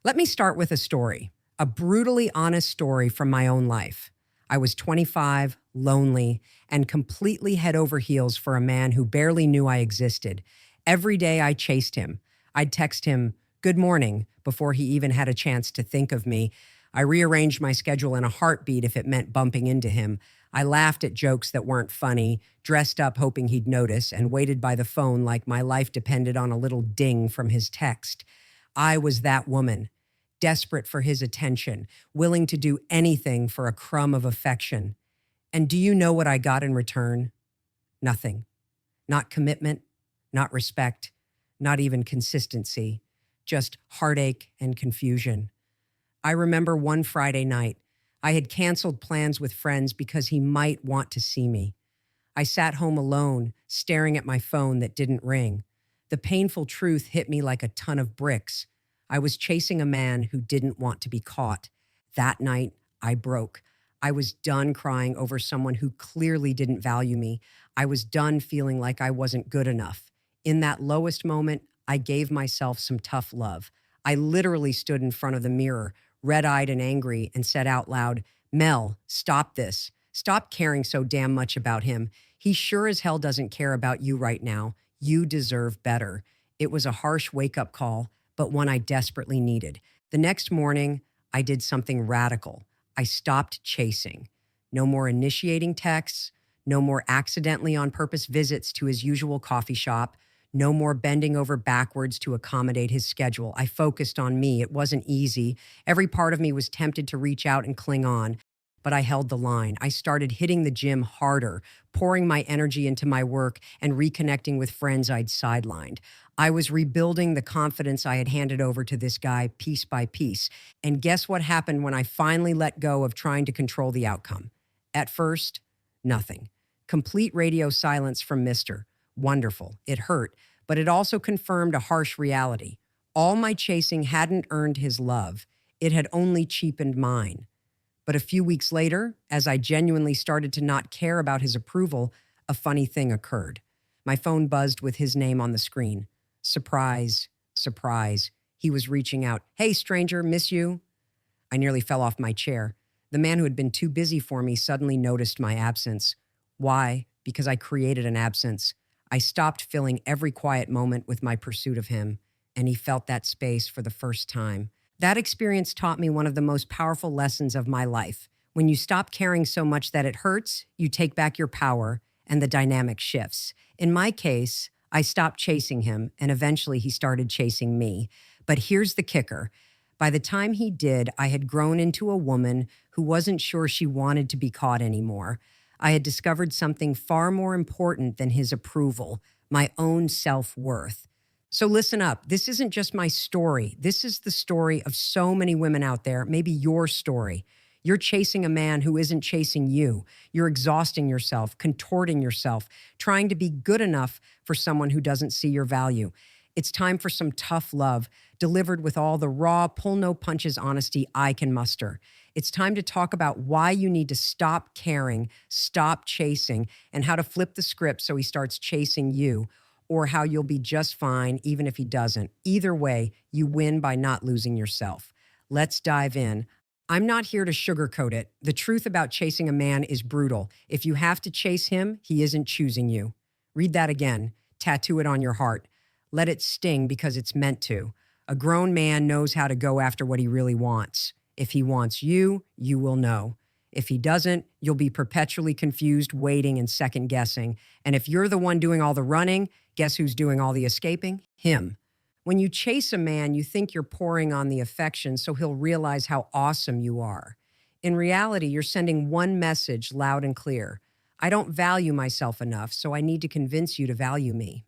Let me start with a story, a brutally honest story from my own life. I was 25, lonely, and completely head over heels for a man who barely knew I existed. Every day I chased him. I'd text him, "Good morning," before he even had a chance to think of me. I rearranged my schedule in a heartbeat if it meant bumping into him. I laughed at jokes that weren't funny, dressed up hoping he'd notice, and waited by the phone like my life depended on a little ding from his text. I was that woman, desperate for his attention, willing to do anything for a crumb of affection. And do you know what I got in return? Nothing. Not commitment, not respect, not even consistency, just heartache and confusion. I remember one Friday night, I had canceled plans with friends because he might want to see me. I sat home alone, staring at my phone that didn't ring. The painful truth hit me like a ton of bricks. I was chasing a man who didn't want to be caught. That night, I broke. I was done crying over someone who clearly didn't value me. I was done feeling like I wasn't good enough. In that lowest moment, I gave myself some tough love. I literally stood in front of the mirror, red-eyed and angry, and said out loud, "Mel, stop this. Stop caring so damn much about him. He sure as hell doesn't care about you right now. You deserve better." It was a harsh wake-up call, but one I desperately needed. The next morning, I did something radical. I stopped chasing. No more initiating texts, no more accidentally on purpose visits to his usual coffee shop, no more bending over backwards to accommodate his schedule. I focused on me. It wasn't easy. Every part of me was tempted to reach out and cling on, but I held the line. I started hitting the gym harder, pouring my energy into my work and reconnecting with friends I'd sidelined. I was rebuilding the confidence I had handed over to this guy piece by piece. And guess what happened when I finally let go of trying to control the outcome? At first, nothing. Complete radio silence from Mister. Wonderful. It hurt, but it also confirmed a harsh reality. All my chasing hadn't earned his love. It had only cheapened mine. But a few weeks later, as I genuinely started to not care about his approval, a funny thing occurred. My phone buzzed with his name on the screen. Surprise, surprise. He was reaching out. "Hey, stranger, miss you?" I nearly fell off my chair. The man who had been too busy for me suddenly noticed my absence. Why? Because I created an absence. I stopped filling every quiet moment with my pursuit of him, and he felt that space for the first time. That experience taught me one of the most powerful lessons of my life. When you stop caring so much that it hurts, you take back your power, and the dynamic shifts. In my case, I stopped chasing him, and eventually he started chasing me. But here's the kicker. By the time he did, I had grown into a woman who wasn't sure she wanted to be caught anymore. I had discovered something far more important than his approval, my own self-worth. So listen up. This isn't just my story. This is the story of so many women out there, maybe your story. You're chasing a man who isn't chasing you. You're exhausting yourself, contorting yourself, trying to be good enough for someone who doesn't see your value. It's time for some tough love, delivered with all the raw, pull-no-punches honesty I can muster. It's time to talk about why you need to stop caring, stop chasing, and how to flip the script so he starts chasing you, or how you'll be just fine even if he doesn't. Either way, you win by not losing yourself. Let's dive in. I'm not here to sugarcoat it. The truth about chasing a man is brutal. If you have to chase him, he isn't choosing you. Read that again. Tattoo it on your heart. Let it sting because it's meant to. A grown man knows how to go after what he really wants. If he wants you, you will know. If he doesn't, you'll be perpetually confused, waiting and second guessing. And if you're the one doing all the running, guess who's doing all the escaping? Him. When you chase a man, you think you're pouring on the affection so he'll realize how awesome you are. In reality, you're sending one message loud and clear. I don't value myself enough, so I need to convince you to value me.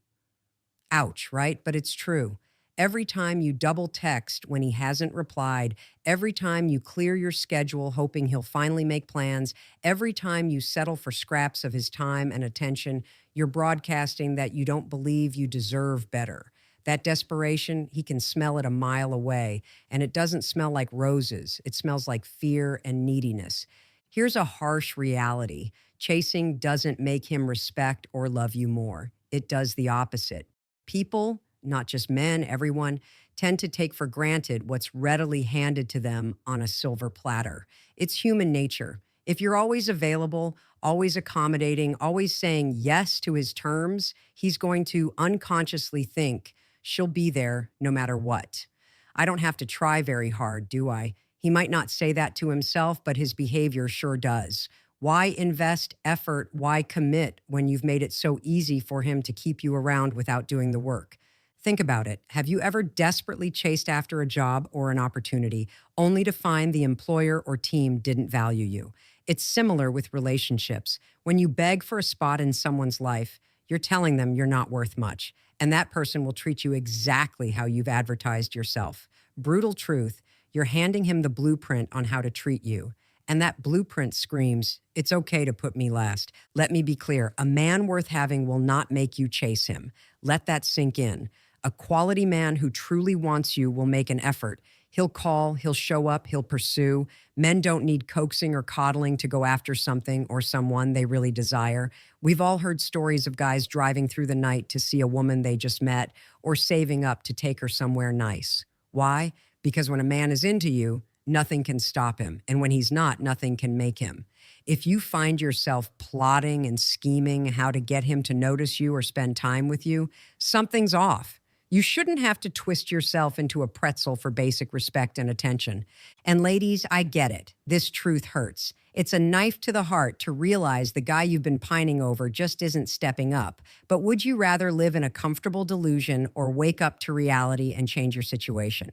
Ouch, right? But it's true. Every time you double text when he hasn't replied, every time you clear your schedule hoping he'll finally make plans, every time you settle for scraps of his time and attention, you're broadcasting that you don't believe you deserve better. That desperation, he can smell it a mile away, and it doesn't smell like roses. It smells like fear and neediness. Here's a harsh reality. Chasing doesn't make him respect or love you more. It does the opposite. People, not just men, everyone, tend to take for granted what's readily handed to them on a silver platter. It's human nature. If you're always available, always accommodating, always saying yes to his terms, he's going to unconsciously think she'll be there no matter what. I don't have to try very hard, do I? He might not say that to himself, but his behavior sure does. Why invest effort? Why commit when you've made it so easy for him to keep you around without doing the work? Think about it. Have you ever desperately chased after a job or an opportunity only to find the employer or team didn't value you? It's similar with relationships. When you beg for a spot in someone's life, you're telling them you're not worth much, and that person will treat you exactly how you've advertised yourself. Brutal truth, you're handing him the blueprint on how to treat you. And that blueprint screams, it's okay to put me last. Let me be clear, a man worth having will not make you chase him. Let that sink in. A quality man who truly wants you will make an effort. He'll call, he'll show up, he'll pursue. Men don't need coaxing or coddling to go after something or someone they really desire. We've all heard stories of guys driving through the night to see a woman they just met or saving up to take her somewhere nice. Why? Because when a man is into you, nothing can stop him. And when he's not, nothing can make him. If you find yourself plotting and scheming how to get him to notice you or spend time with you, something's off. You shouldn't have to twist yourself into a pretzel for basic respect and attention. And ladies, I get it. This truth hurts. It's a knife to the heart to realize the guy you've been pining over just isn't stepping up. But would you rather live in a comfortable delusion or wake up to reality and change your situation?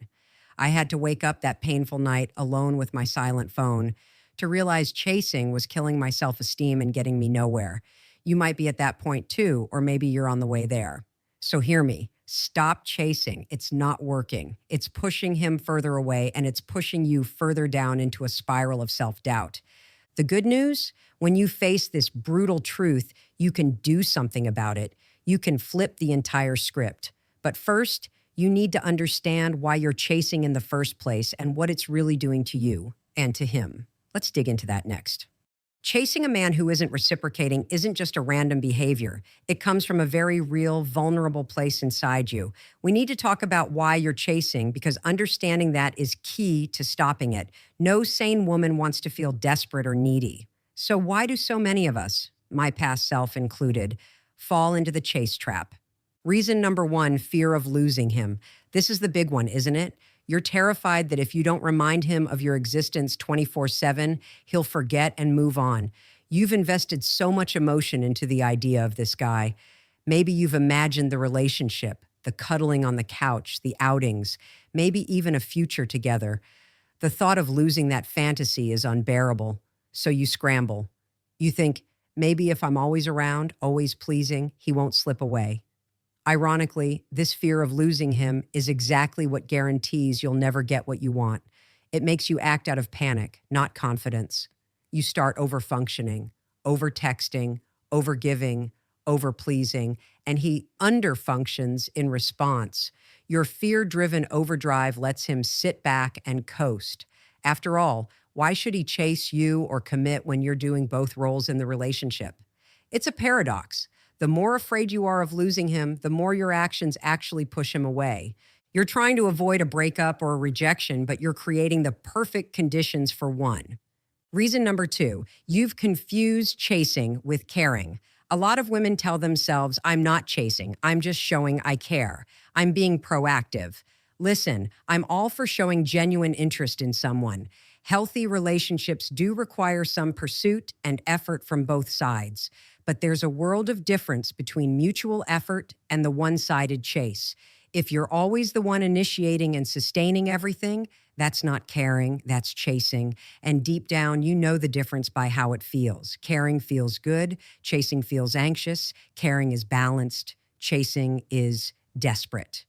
I had to wake up that painful night alone with my silent phone to realize chasing was killing my self-esteem and getting me nowhere. You might be at that point too, or maybe you're on the way there. So hear me. Stop chasing. It's not working. It's pushing him further away, and it's pushing you further down into a spiral of self-doubt. The good news, when you face this brutal truth, you can do something about it. You can flip the entire script. But first, you need to understand why you're chasing in the first place and what it's really doing to you and to him. Let's dig into that next. Chasing a man who isn't reciprocating isn't just a random behavior. It comes from a very real, vulnerable place inside you. We need to talk about why you're chasing because understanding that is key to stopping it. No sane woman wants to feel desperate or needy. So why do so many of us, my past self included, fall into the chase trap? Reason number one, fear of losing him. This is the big one, isn't it? You're terrified that if you don't remind him of your existence 24/7, he'll forget and move on. You've invested so much emotion into the idea of this guy. Maybe you've imagined the relationship, the cuddling on the couch, the outings, maybe even a future together. The thought of losing that fantasy is unbearable, so you scramble. You think, maybe if I'm always around, always pleasing, he won't slip away. Ironically, this fear of losing him is exactly what guarantees you'll never get what you want. It makes you act out of panic, not confidence. You start over-functioning, over-texting, over-giving, over-pleasing, and he under-functions in response. Your fear-driven overdrive lets him sit back and coast. After all, why should he chase you or commit when you're doing both roles in the relationship? It's a paradox. The more afraid you are of losing him, the more your actions actually push him away. You're trying to avoid a breakup or a rejection, but you're creating the perfect conditions for one. Reason number two, you've confused chasing with caring. A lot of women tell themselves, I'm not chasing, I'm just showing I care. I'm being proactive. Listen, I'm all for showing genuine interest in someone. Healthy relationships do require some pursuit and effort from both sides. But there's a world of difference between mutual effort and the one-sided chase. If you're always the one initiating and sustaining everything, that's not caring, that's chasing. And deep down, you know the difference by how it feels. Caring feels good, chasing feels anxious, caring is balanced, chasing is desperate.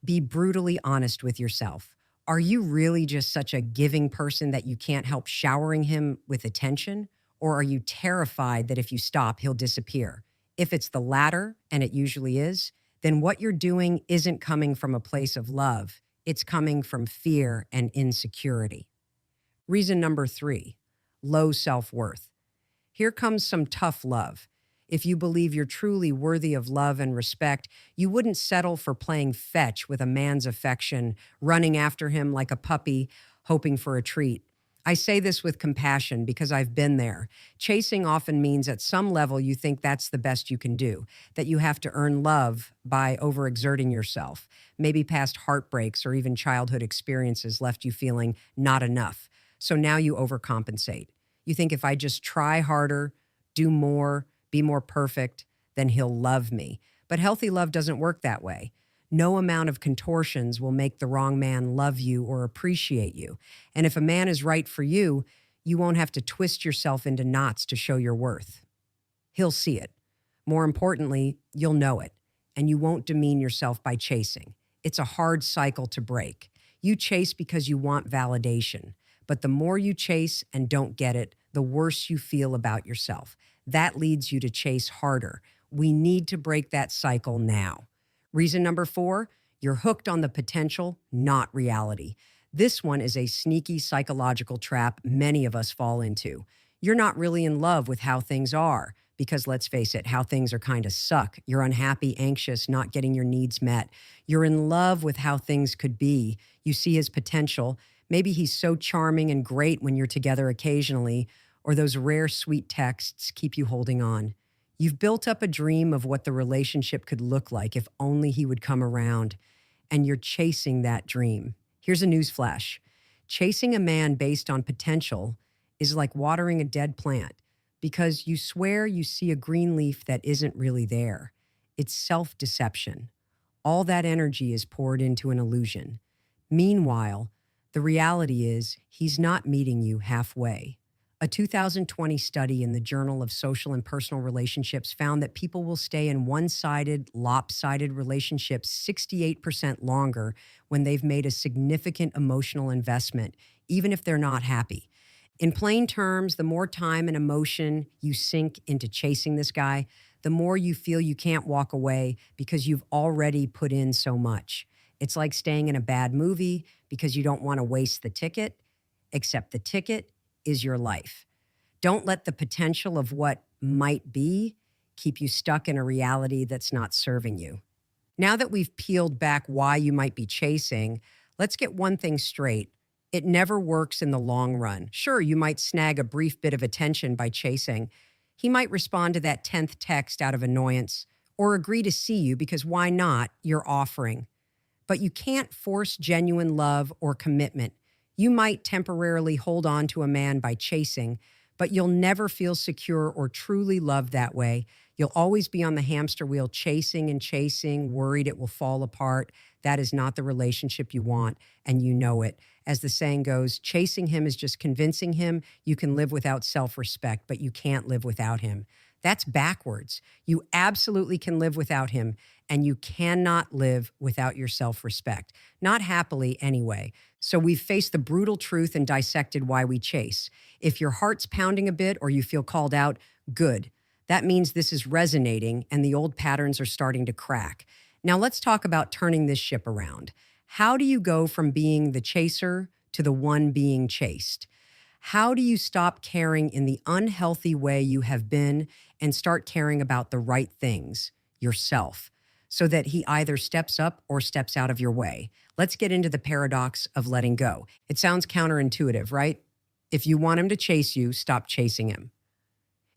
Be brutally honest with yourself. Are you really just such a giving person that you can't help showering him with attention? Or are you terrified that if you stop, he'll disappear? If it's the latter, and it usually is, then what you're doing isn't coming from a place of love. It's coming from fear and insecurity. Reason number three, low self-worth. Here comes some tough love. If you believe you're truly worthy of love and respect, you wouldn't settle for playing fetch with a man's affection, running after him like a puppy, hoping for a treat. I say this with compassion because I've been there. Chasing often means at some level you think that's the best you can do, that you have to earn love by overexerting yourself. Maybe past heartbreaks or even childhood experiences left you feeling not enough. So now you overcompensate. You think if I just try harder, do more, be more perfect, then he'll love me. But healthy love doesn't work that way. No amount of contortions will make the wrong man love you or appreciate you. And if a man is right for you, you won't have to twist yourself into knots to show your worth. He'll see it. More importantly, you'll know it, and you won't demean yourself by chasing. It's a hard cycle to break. You chase because you want validation, but the more you chase and don't get it, the worse you feel about yourself. That leads you to chase harder. We need to break that cycle now. Reason number 4, you're hooked on the potential, not reality. This one is a sneaky psychological trap many of us fall into. You're not really in love with how things are because, let's face it, how things are kind of suck. You're unhappy, anxious, not getting your needs met. You're in love with how things could be. You see his potential. Maybe he's so charming and great when you're together occasionally, or those rare sweet texts keep you holding on. You've built up a dream of what the relationship could look like if only he would come around, and you're chasing that dream. Here's a newsflash. Chasing a man based on potential is like watering a dead plant because you swear you see a green leaf that isn't really there. It's self-deception. All that energy is poured into an illusion. Meanwhile, the reality is he's not meeting you halfway. A 2020 study in the Journal of Social and Personal Relationships found that people will stay in one-sided, lopsided relationships 68% longer when they've made a significant emotional investment, even if they're not happy. In plain terms, the more time and emotion you sink into chasing this guy, the more you feel you can't walk away because you've already put in so much. It's like staying in a bad movie because you don't want to waste the ticket, except the ticket is your life. Don't let the potential of what might be keep you stuck in a reality that's not serving you. Now that we've peeled back why you might be chasing, let's get one thing straight. It never works in the long run. Sure, you might snag a brief bit of attention by chasing. He might respond to that 10th text out of annoyance or agree to see you because why not? You're offering. But you can't force genuine love or commitment. You might temporarily hold on to a man by chasing, but you'll never feel secure or truly loved that way. You'll always be on the hamster wheel, chasing and chasing, worried it will fall apart. That is not the relationship you want, and you know it. As the saying goes, chasing him is just convincing him you can live without self-respect, but you can't live without him. That's backwards. You absolutely can live without him, and you cannot live without your self-respect. Not happily, anyway. So we've faced the brutal truth and dissected why we chase. If your heart's pounding a bit or you feel called out, good. That means this is resonating and the old patterns are starting to crack. Now let's talk about turning this ship around. How do you go from being the chaser to the one being chased? How do you stop caring in the unhealthy way you have been and start caring about the right things, yourself, so that he either steps up or steps out of your way? Let's get into the paradox of letting go. It sounds counterintuitive, right? If you want him to chase you, stop chasing him.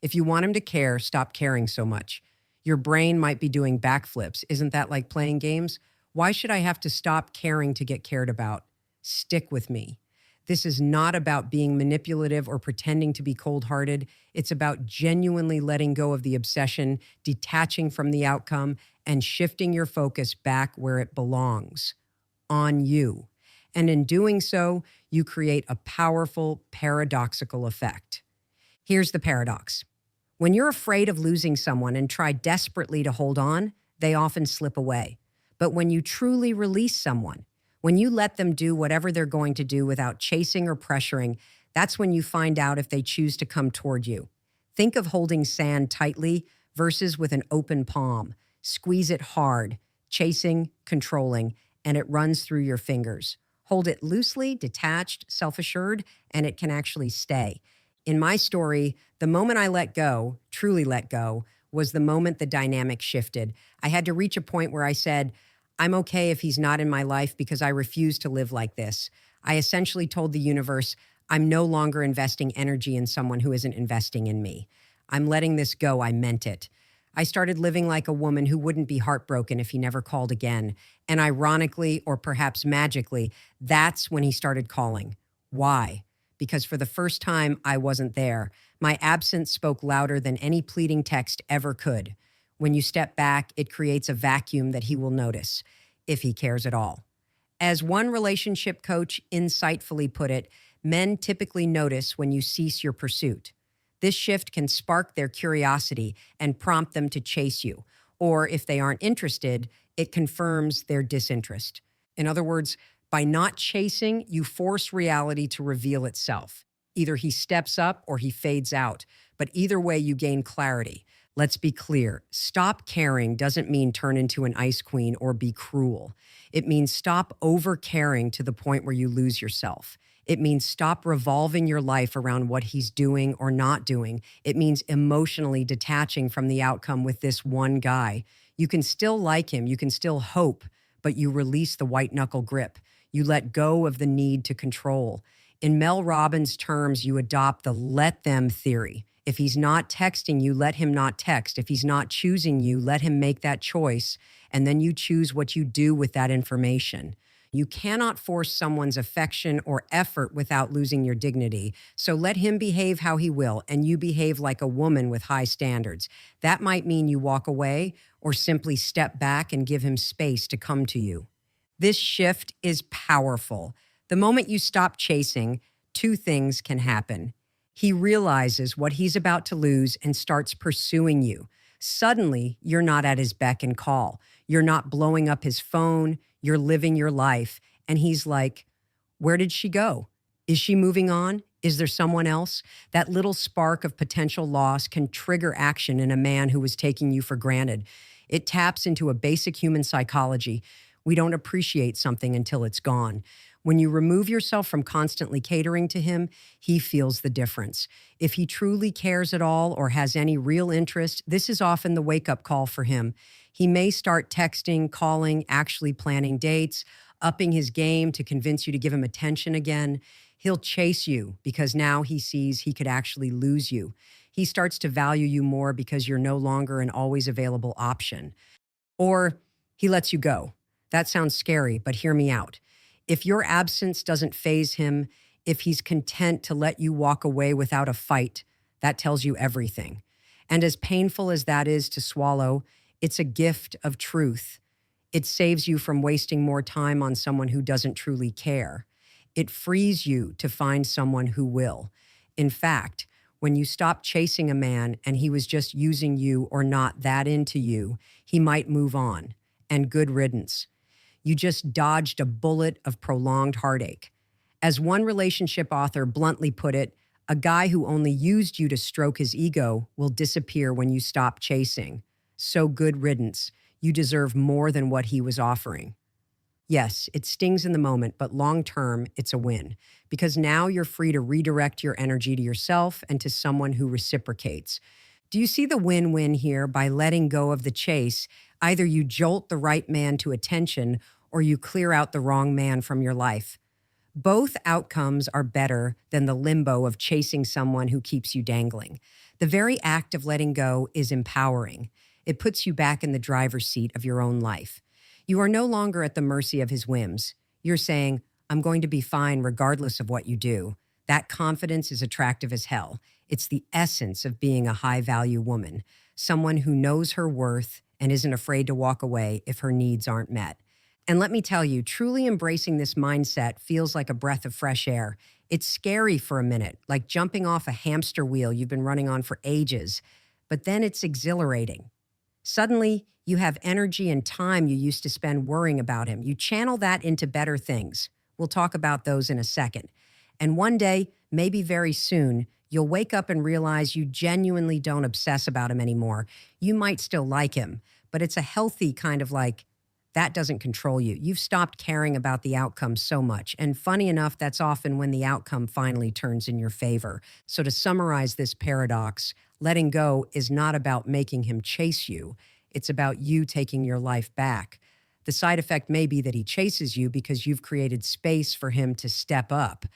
If you want him to care, stop caring so much. Your brain might be doing backflips. Isn't that like playing games? Why should I have to stop caring to get cared about? Stick with me. This is not about being manipulative or pretending to be cold-hearted. It's about genuinely letting go of the obsession, detaching from the outcome, and shifting your focus back where it belongs, on you. And in doing so, you create a powerful, paradoxical effect. Here's the paradox. When you're afraid of losing someone and try desperately to hold on, they often slip away. But when you truly release someone, when you let them do whatever they're going to do without chasing or pressuring, that's when you find out if they choose to come toward you. Think of holding sand tightly versus with an open palm. Squeeze it hard, chasing, controlling, and it runs through your fingers. Hold it loosely, detached, self-assured, and it can actually stay. In my story, the moment I let go, truly let go, was the moment the dynamic shifted. I had to reach a point where I said, I'm okay if he's not in my life because I refuse to live like this. I essentially told the universe, I'm no longer investing energy in someone who isn't investing in me. I'm letting this go. I meant it. I started living like a woman who wouldn't be heartbroken if he never called again. And ironically, or perhaps magically, that's when he started calling. Why? Because for the first time, I wasn't there. My absence spoke louder than any pleading text ever could. When you step back, it creates a vacuum that he will notice, if he cares at all. As one relationship coach insightfully put it, men typically notice when you cease your pursuit. This shift can spark their curiosity and prompt them to chase you. Or if they aren't interested, it confirms their disinterest. In other words, by not chasing, you force reality to reveal itself. Either he steps up or he fades out, but either way, you gain clarity. Let's be clear. Stop caring doesn't mean turn into an ice queen or be cruel. It means stop over caring to the point where you lose yourself. It means stop revolving your life around what he's doing or not doing. It means emotionally detaching from the outcome with this one guy. You can still like him, you can still hope, but you release the white knuckle grip. You let go of the need to control. In Mel Robbins' terms, you adopt the let them theory. If he's not texting you, let him not text. If he's not choosing you, let him make that choice, and then you choose what you do with that information. You cannot force someone's affection or effort without losing your dignity. So let him behave how he will, and you behave like a woman with high standards. That might mean you walk away or simply step back and give him space to come to you. This shift is powerful. The moment you stop chasing, two things can happen. He realizes what he's about to lose and starts pursuing you. Suddenly, you're not at his beck and call. You're not blowing up his phone. You're living your life. And he's like, where did she go? Is she moving on? Is there someone else? That little spark of potential loss can trigger action in a man who was taking you for granted. It taps into a basic human psychology. We don't appreciate something until it's gone. When you remove yourself from constantly catering to him, he feels the difference. If he truly cares at all or has any real interest, this is often the wake-up call for him. He may start texting, calling, actually planning dates, upping his game to convince you to give him attention again. He'll chase you because now he sees he could actually lose you. He starts to value you more because you're no longer an always available option. Or he lets you go. That sounds scary, but hear me out. If your absence doesn't faze him, if he's content to let you walk away without a fight, that tells you everything. And as painful as that is to swallow, it's a gift of truth. It saves you from wasting more time on someone who doesn't truly care. It frees you to find someone who will. In fact, when you stop chasing a man and he was just using you or not that into you, he might move on. And good riddance. You just dodged a bullet of prolonged heartache. As one relationship author bluntly put it, a guy who only used you to stroke his ego will disappear when you stop chasing. So good riddance. You deserve more than what he was offering. Yes, it stings in the moment, but long term, it's a win. Because now you're free to redirect your energy to yourself and to someone who reciprocates. Do you see the win-win here? By letting go of the chase, either you jolt the right man to attention or you clear out the wrong man from your life. Both outcomes are better than the limbo of chasing someone who keeps you dangling. The very act of letting go is empowering. It puts you back in the driver's seat of your own life. You are no longer at the mercy of his whims. You're saying, I'm going to be fine regardless of what you do. That confidence is attractive as hell. It's the essence of being a high-value woman, someone who knows her worth and isn't afraid to walk away if her needs aren't met. And let me tell you, truly embracing this mindset feels like a breath of fresh air. It's scary for a minute, like jumping off a hamster wheel you've been running on for ages, but then it's exhilarating. Suddenly, you have energy and time you used to spend worrying about him. You channel that into better things. We'll talk about those in a second. And one day, maybe very soon, you'll wake up and realize you genuinely don't obsess about him anymore. You might still like him, but it's a healthy kind of like, that doesn't control you. You've stopped caring about the outcome so much. And funny enough, that's often when the outcome finally turns in your favor. So to summarize this paradox, Letting go is not about making him chase you, it's about you taking your life back. The side effect may be that he chases you because you've created space for him to step up.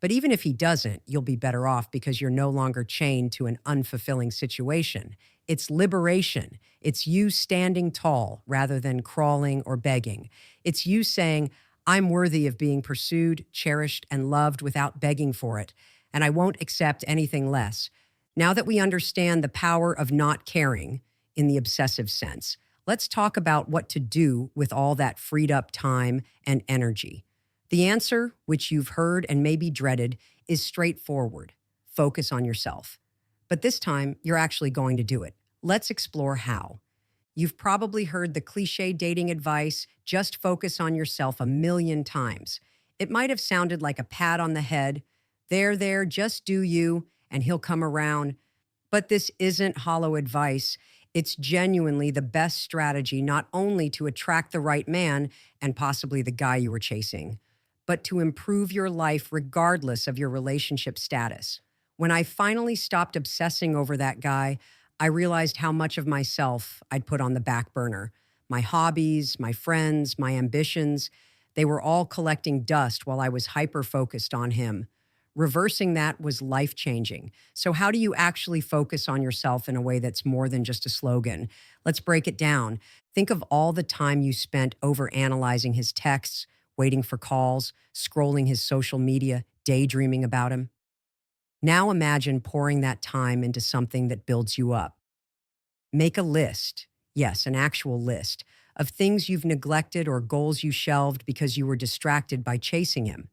But even if he doesn't, you'll be better off because you're no longer chained to an unfulfilling situation. It's liberation. It's you standing tall rather than crawling or begging. It's you saying, I'm worthy of being pursued, cherished, and loved without begging for it, and I won't accept anything less. Now that we understand the power of not caring in the obsessive sense, let's talk about what to do with all that freed up time and energy. The answer, which you've heard and maybe dreaded, is straightforward. Focus on yourself. But this time, you're actually going to do it. Let's explore how. You've probably heard the cliche dating advice, just focus on yourself a million times. It might have sounded like a pat on the head, there, just do you, and he'll come around. But this isn't hollow advice. It's genuinely the best strategy not only to attract the right man and possibly the guy you were chasing, but to improve your life regardless of your relationship status. When I finally stopped obsessing over that guy, I realized how much of myself I'd put on the back burner. My hobbies, my friends, my ambitions, they were all collecting dust while I was hyper-focused on him. Reversing that was life-changing. So how do you actually focus on yourself in a way that's more than just a slogan? Let's break it down. Think of all the time you spent overanalyzing his texts, waiting for calls, scrolling his social media, daydreaming about him. Now imagine pouring that time into something that builds you up. Make a list, yes, an actual list, of things you've neglected or goals you shelved because you were distracted by chasing him.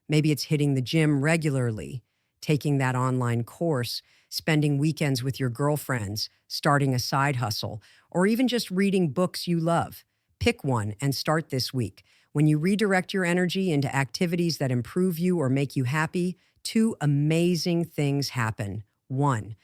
Maybe it's hitting the gym regularly, taking that online course, spending weekends with your girlfriends, starting a side hustle, or even just reading books you love. Pick one and start this week. When you redirect your energy into activities that improve you or make you happy, two amazing things happen. One,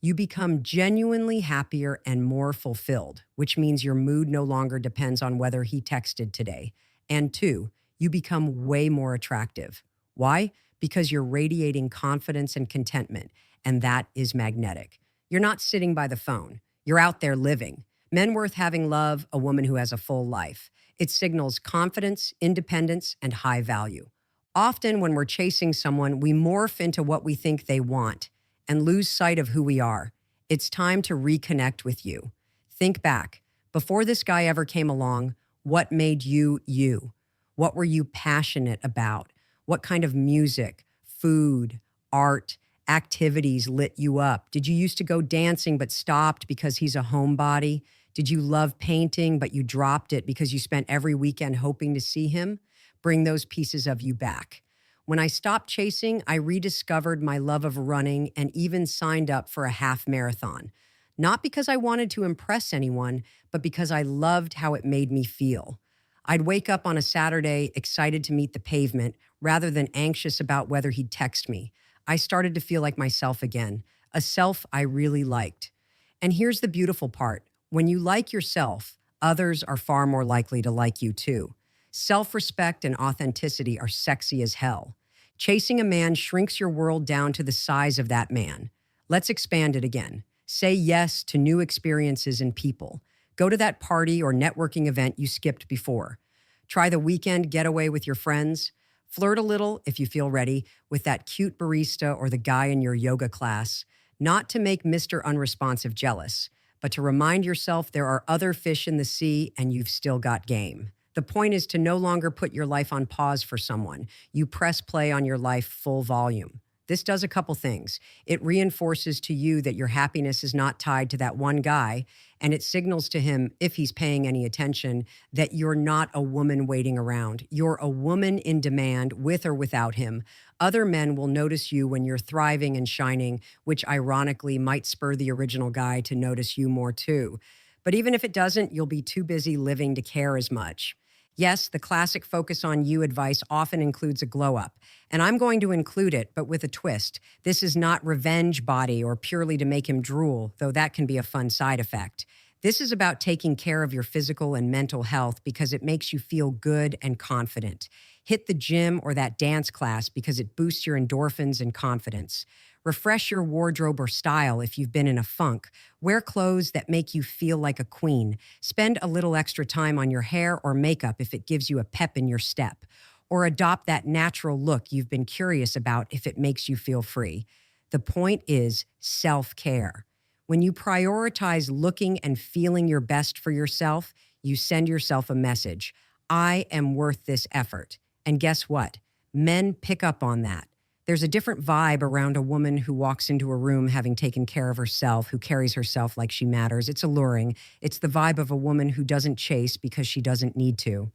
you become genuinely happier and more fulfilled, which means your mood no longer depends on whether he texted today. And two, you become way more attractive. Why? Because you're radiating confidence and contentment, and that is magnetic. You're not sitting by the phone. You're out there living. Men worth having love a woman who has a full life. It signals confidence, independence, and high value. Often when we're chasing someone, we morph into what we think they want and lose sight of who we are. It's time to reconnect with you. Think back. Before this guy ever came along, what made you you? What were you passionate about? What kind of music, food, art, activities lit you up? Did you used to go dancing but stopped because he's a homebody? Did you love painting but you dropped it because you spent every weekend hoping to see him? Bring those pieces of you back. When I stopped chasing, I rediscovered my love of running and even signed up for a half marathon. Not because I wanted to impress anyone, but because I loved how it made me feel. I'd wake up on a Saturday excited to meet the pavement rather than anxious about whether he'd text me. I started to feel like myself again, a self I really liked. And here's the beautiful part. When you like yourself, others are far more likely to like you too. Self-respect and authenticity are sexy as hell. Chasing a man shrinks your world down to the size of that man. Let's expand it again. Say yes to new experiences and people. Go to that party or networking event you skipped before. Try the weekend getaway with your friends. Flirt a little, if you feel ready, with that cute barista or the guy in your yoga class. Not to make Mr. Unresponsive jealous, but to remind yourself there are other fish in the sea and you've still got game. The point is to no longer put your life on pause for someone. You press play on your life full volume. This does a couple things. It reinforces to you that your happiness is not tied to that one guy, and it signals to him, if he's paying any attention, that you're not a woman waiting around. You're a woman in demand, with or without him. Other men will notice you when you're thriving and shining, which ironically might spur the original guy to notice you more too. But even if it doesn't, you'll be too busy living to care as much. Yes, the classic focus on you advice often includes a glow up, and I'm going to include it, but with a twist. This is not revenge body or purely to make him drool, though that can be a fun side effect. This is about taking care of your physical and mental health because it makes you feel good and confident. Hit the gym or that dance class because it boosts your endorphins and confidence. Refresh your wardrobe or style if you've been in a funk. Wear clothes that make you feel like a queen. Spend a little extra time on your hair or makeup if it gives you a pep in your step. Or adopt that natural look you've been curious about if it makes you feel free. The point is self-care. When you prioritize looking and feeling your best for yourself, you send yourself a message. I am worth this effort. And guess what? Men pick up on that. There's a different vibe around a woman who walks into a room having taken care of herself, who carries herself like she matters. It's alluring. It's the vibe of a woman who doesn't chase because she doesn't need to.